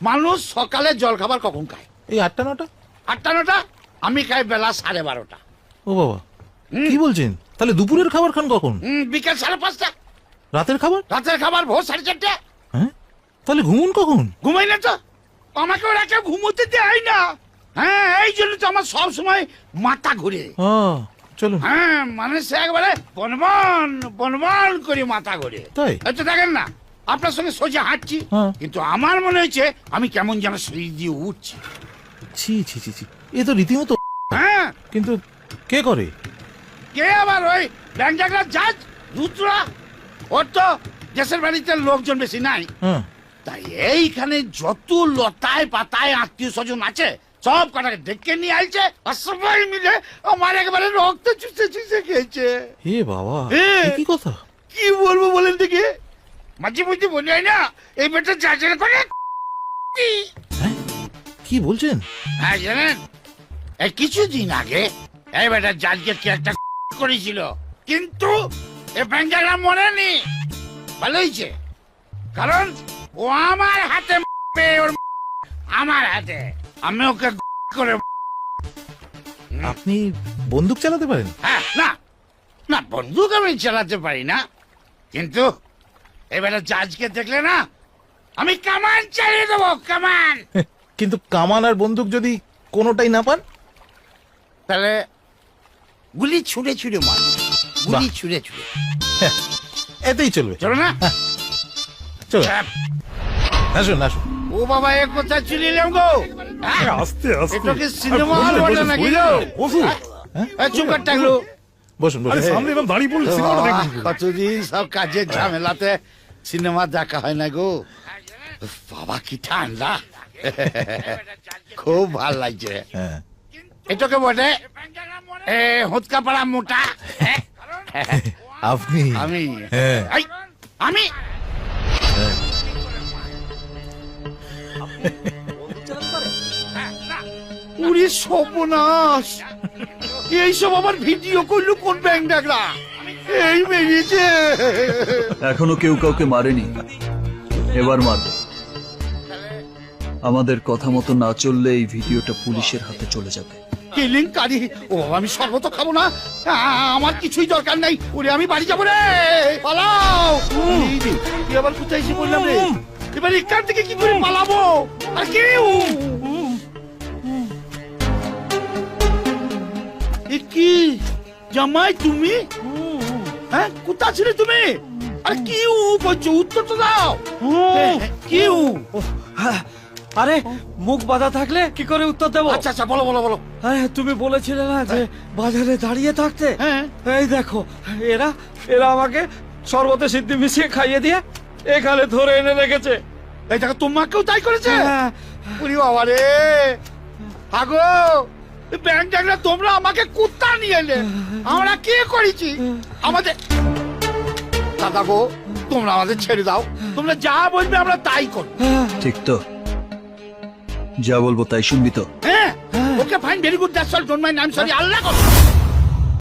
মানুষ সকালে জল খাবার কখন খায়? এই 8টা 9টা। 8টা 9টা? আমি খাই বেলা 12:30। ও বাবা, কি বলছেন? তাহলে দুপুরের খাবার খান কখন? বিকেল 5:30। রাতের খাবার? রাতের খাবার ভোর 4:30। হ্যাঁ, তাহলে ঘুমুন কখন? ঘুমাই না তো, আমাকে ওরা কেউ ঘুমোতে দেয় না। হ্যাঁ, এই জন্য তো আমার সব সময় মাথা ঘুরে। ও চলুন। হ্যাঁ, মানে সে একবারে বনবন বনবন করে মাথা ঘুরে। তাই? আচ্ছা দেখেন না, আপনার সঙ্গে সোজা হাঁটছি, হ্যাঁ। কিন্তু আমার মনে হয়েছে আমি কেমন যেন সিঁড়ি দিয়ে উঠছি। ছি ছি ছি ছি, এ তো রীতিমতো। হ্যাঁ, কিন্তু কে করে? কে আবার? ওই ব্যাংজাগড়ার জাজ রুদ্রা। ওর তো দেশের বাড়িতে লোকজন বেশি নাই, হ্যাঁ। তাই এইখানে যত লতায় পাতায় আত্মীয় স্বজন আছে সব কটাকে ডেকে নিয়ে আইছে, আর সবাই মিলে আমার একেবারে রক্ত চুষে চুষে খেয়েছে। হে বাবা, হ্যাঁ। এ কি কথা? কি বলবো বলেন দেখি, মাঝে মধ্যে বলে হয় না এই বেটা চাচার করে। হ্যাঁ, কি বলছেন? হ্যাঁ জানেন, এই কিছুদিন আগে এই বেটা জাজকে কি একটা করেছিল, কিন্তু এ ব্যাংকাররা মনে নি। ভালো হয়েছে, কারণ ও আমার হাতে ওর আমার হাতে, আমি ওকে করে। আপনি বন্দুক চালাতে পারেন? হ্যাঁ, না না, বন্দুক আমি চালাতে পারি না, কিন্তু এবারে জাজকে দেখলে না আমি কামান চালিয়ে দেবো, কামান। কিন্তু কামান আর বন্দুক যদি কোনোটাই না পান? তাহলে গুলি ছুঁড়ে ছুঁড়ে মার, গুলি ছুঁড়ে ছুঁড়ে। হ্যাঁ, এতেই চলবে। চলো না, চলো, আসুন আসুন। ও বাবা, এ কোথায় চলিলাম গো? আস্তে আস্তে। এটা কি সিনেমা হল বলে নাকি গো? বসুন। চুপ করে থাকলো। বসুন আরে বসুন। সামনে এরকম দাঁড়িয়ে পড়লে সিনেমাটা দেখবেন কি করে? কতদিন সব কাজের ঝামেলাতে সিনেমা দেখা হয় না গো। বাবা কি ঠান্ডা, খুব ভাল লাগছে। হ্যাঁ, এটাকে বলে হুৎকা পাড়া মোটা। আপনি? আমি হ্যাঁ। এই, আমি উড়ি সর্বনাশ, এইসব আমার ভিডিও করলো কোন ব্যাংক ডাকলা? এই বেরিয়েছে। এখনো কেউ কাউকে মারেনি, এবার মারবে। আমাদের কথা মতো না চললে এই ভিডিওটা পুলিশের হাতে চলে যাবে। কেলেঙ্কারি। ও আমি শরবত খাবো না, আমার কিছুই দরকার নাই। ওরে আমি বাড়ি যাবো রে, পালাও। তুই আবার কোথায় এসে বললাম রে? এবার এখান থেকে কি করে পালাবো? আর কেউ কি জামাই তুমি? হ্যাঁ, কোথা ছিলে তুমি? আর কি বলছো, উত্তর তো দাও। কি? আরে মুখ বাঁধা থাকলে কি করে উত্তর দেবো? আচ্ছা আচ্ছা, বলো বলো বলো। আরে তুমি বলেছিলে না যে বাজারে দাঁড়িয়ে থাকতে। হ্যাঁ। এই দেখো, এরা এরা আমাকে শরবতে সিদ্ধি মিশিয়ে খাইয়ে দিয়ে এখানে ধরে এনে রেখেছে। এই দেখো, তোমাকেও তাই করেছে? হ্যাঁ। ওরে বাবা রে, আগো ব্যাংক ডাকলে তোমরা আমাকে কুত্তা নিয়ে এলে, আমরা কি করেছি? আমাদের দাদা গো, তোমরা আমাদের ছেড়ে দাও, তোমরা যা বলবে আমরা তাই করবো। ঠিক তো? যা বলবো তাই শুনবি তো? হ্যাঁ, okay fine, very good, that's all, don't mind, I am sorry, আল্লাহ করো।